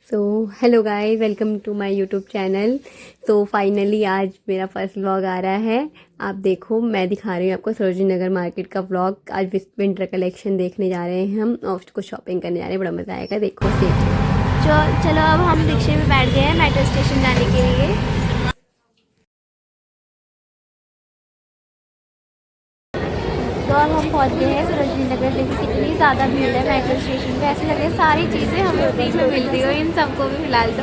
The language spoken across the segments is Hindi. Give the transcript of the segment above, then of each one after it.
So hello guys, welcome to my YouTube channel. तो फाइनली आज मेरा फर्स्ट व्लॉग आ रहा है। आप देखो, मैं दिखा रही हूँ आपको सरोजिनी नगर मार्केट का व्लॉग। आज विंटर कलेक्शन देखने जा रहे हैं हम और कुछ शॉपिंग करने जा रहे हैं। बड़ा मज़ा आएगा, देखो चलो अब हम रिक्शे में बैठ गए हैं मेट्रो स्टेशन जाने के लिए। तो अब हम पहुंच गए हैं सरोजिनी नगर। देखो कितनी ज़्यादा भीड़ है मेट्रो स्टेशन पे। ऐसे लग रहा है सारी चीज़ें हमें उतनी में मिल रही हो। इन सबको भी फिलहाल तो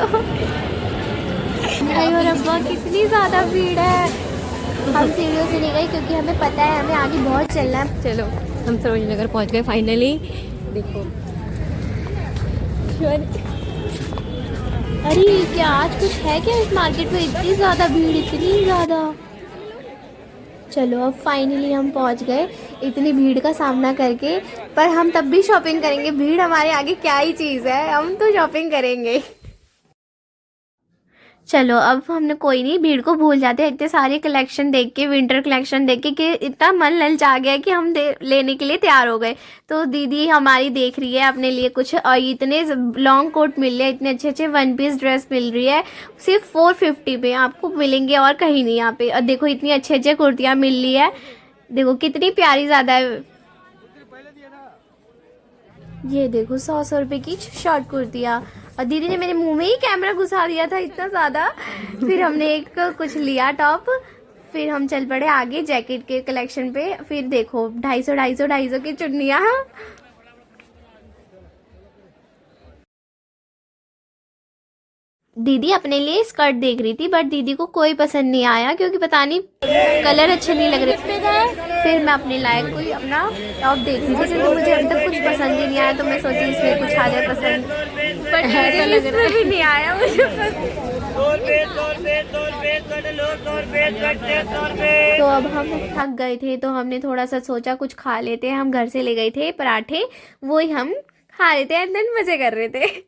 और अब्बा कितनी ज़्यादा भीड़ है। हम सीढ़ियों से नहीं गए क्योंकि हमें पता है हमें आगे बहुत चलना है। चलो हम सरोजिनी नगर पहुँच गए फाइनली। देखो अरे क्या आज कुछ है क्या इस मार्केट में? इतनी ज़्यादा भीड़, इतनी ज़्यादा। चलो अब फाइनली हम पहुंच गए इतनी भीड़ का सामना करके। पर हम तब भी शॉपिंग करेंगे। भीड़ हमारे आगे क्या ही चीज़ है, हम तो शॉपिंग करेंगे। चलो अब हमने कोई नहीं, भीड़ को भूल जाते हैं। इतने सारे कलेक्शन देख के, विंटर कलेक्शन देख के कि इतना मन ललचा गया कि हम लेने के लिए तैयार हो गए। तो दीदी हमारी देख रही है अपने लिए कुछ, और इतने लॉन्ग कोट मिल रहे हैं, इतने अच्छे अच्छे वन पीस ड्रेस मिल रही है सिर्फ 450 में। आपको मिलेंगे और कहीं नहीं यहाँ पे। और देखो इतनी अच्छे अच्छे कुर्तियाँ मिल रही है, देखो कितनी प्यारी ज़्यादा है। ये देखो 100 रुपए की शॉर्ट कुर्तियाँ। और दीदी ने मेरे मुंह में ही कैमरा घुसा दिया था इतना ज़्यादा। फिर हमने एक कुछ लिया टॉप। फिर हम चल पड़े आगे जैकेट के कलेक्शन पे। फिर देखो 250 की चुन्नियाँ। दीदी अपने लिए स्कर्ट देख रही थी, बट दीदी को कोई पसंद नहीं आया क्योंकि पता नहीं कलर अच्छे नहीं लग रहे। फिर मैं अपने लायक कोई अपना टॉप देख रही थी, तो मुझे अभी तक कुछ पसंद ही नहीं आया। तो मैं सोची इसमें कुछ आ जाए पसंद, बट इसमें भी नहीं आया मुझे पसंद। तो अब हम थक गए थे तो हमने थोड़ा सा सोचा कुछ खा लेते हैं। हम घर से ले गए थे पराठे, वो ही हम खा लेते हैं, देन मजे कर रहे थे।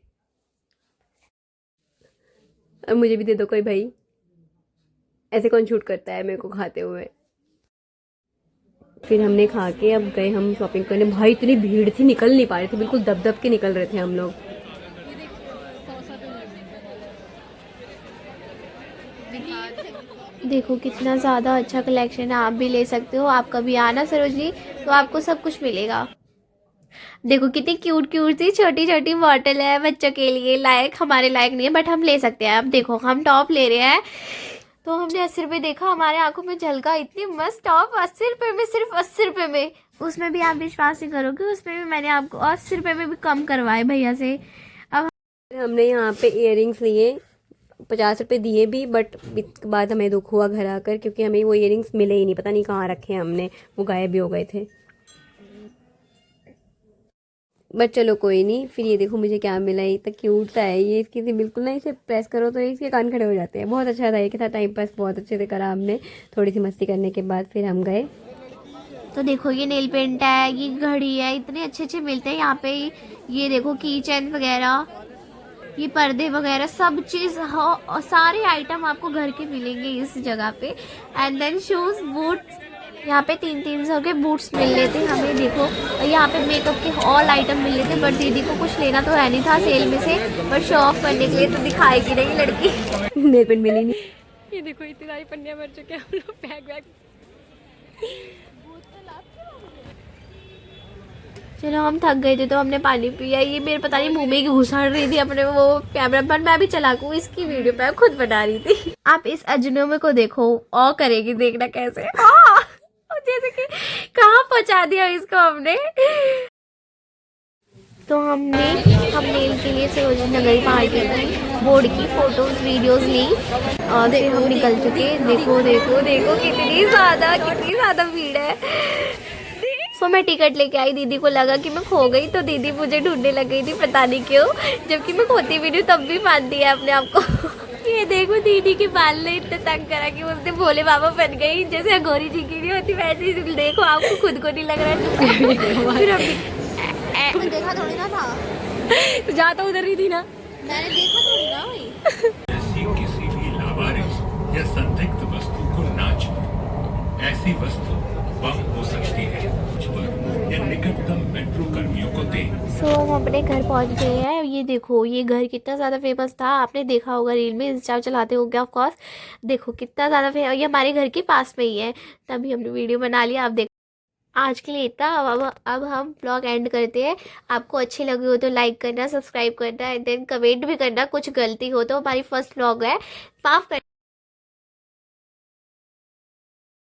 अब मुझे भी दे दो कोई भाई, ऐसे कौन शूट करता है मेरे को खाते हुए। फिर हमने खा के अब गए हम शॉपिंग करने। भाई इतनी भीड़ थी, निकल नहीं पा रहे थे, बिल्कुल दब दब के निकल रहे थे हम लोग। देखो कितना ज़्यादा अच्छा कलेक्शन है, आप भी ले सकते हो। आप कभी आना सरोजनी तो आपको सब कुछ मिलेगा। देखो कितनी क्यूट क्यूट सी छोटी छोटी बॉटल है बच्चों के लिए। लायक हमारे लायक नहीं है, बट हम ले सकते हैं। अब देखो हम टॉप ले रहे हैं, तो हमने 80 रुपये देखा, हमारे आंखों में झलका। इतनी मस्त टॉप 80 रुपये में, सिर्फ 80 रुपये में। उसमें भी आप विश्वास नहीं करोगे, उसमें भी मैंने आपको 80 रुपये में भी कम करवाए भैया से। अब हमने यहाँ पे इयररिंग्स लिए, 50 रुपये दिए भी, बट इसके बाद हमें दुख हुआ घर आकर, क्योंकि हमें वो इयररिंग्स मिले ही नहीं, पता नहीं कहाँ रखे हमने, वो गायब भी हो गए थे। बट चलो कोई नहीं। फिर ये देखो मुझे क्या मिला, ये तो क्यूट सा है ये। इसकी बिल्कुल ना, इसे प्रेस करो तो इसके कान खड़े हो जाते हैं। बहुत अच्छा था, ये था टाइम पास बहुत अच्छे से करा हमने। थोड़ी सी मस्ती करने के बाद फिर हम गए। तो देखो ये नेल पेंट है, ये घड़ी है, इतने अच्छे अच्छे मिलते हैं यहाँ पे। ये देखो की चेन वगैरह, ये पर्दे वगैरह, सब चीज़ और सारे आइटम आपको घर के मिलेंगे इस जगह पे। एंड देन शूज़, बूट्स, यहाँ पे 300 के बूट्स मिल रहे थे हमें। देखो और यहाँ पे मेकअप के ऑल आइटम मिल रहे थे, बट दीदी को कुछ लेना तो है नहीं था सेल में से, बट शो ऑफ करने के लिए तो दिखाएगी नहीं लड़की। नेल पेंट मिली नहीं। ये देखो इतनी सारी पन्नियाँ भर चुके हैं हम लोग, बैग बैग। चलो हम थक गए थे तो हमने पानी पिया। ये मेरे पता नहीं मुंह में ही घुसा रही थी अपने वो कैमरा पर। मैं भी चलाकू, इसकी वीडियो मैं खुद बना रही थी। आप इस अजनबी को देखो, और करेगी देखना कैसे। जैसे कि कहाँ पहुंचा दिया इसको हमने। तो हम नेल के लिए सरोजिनी नगर पार्टी की बोर्ड की फोटोज वीडियोस ली और फिर हम निकल चुके। देखो देखो देखो कितनी ज़्यादा भीड़ है। तो मैं टिकट लेके आई, दीदी को लगा कि मैं खो गई, तो दीदी मुझे ढूंढने लग गई थी, पता नहीं क्यों, जबकि मैं खोती भी नहीं, तब भी मान दिया अपने आप को। ये देखो दीदी के बाल ने इतने तंग करा कि उसने भोले बाबा बन गई, जैसे अघोरी जी की नहीं होती वैसे ही। देखो आपको खुद को नहीं लग रहा है। फिर अभी देखा थोड़ी ना था, तो जा तो उधर ही थी ना, मैंने देखा थोड़ी ना भाई। ऐसी किसी भी लावारिस या संदिग्ध वस्तु को ना छुए। ऐसी वस्तु बम हो सकती है। या निकटतम मेट्रो कर्मियों को दें। सो हम अपने घर पहुंच गए हैं। ये देखो, ये घर कितना ज़्यादा फेमस था, आपने देखा होगा रील में, इंस्टा चलाते होंगे ऑफ कोर्स। देखो कितना ज़्यादा फेमस, ये हमारे घर के पास में ही है, तभी हमने वीडियो बना लिया। आप देखो, आज के लिए इतना। अब हम ब्लॉग एंड करते हैं। आपको अच्छी लगी हो तो लाइक करना, सब्सक्राइब करना एंड देन कमेंट भी करना। कुछ गलती हो तो, हमारी फर्स्ट ब्लॉग है, माफ़ कर।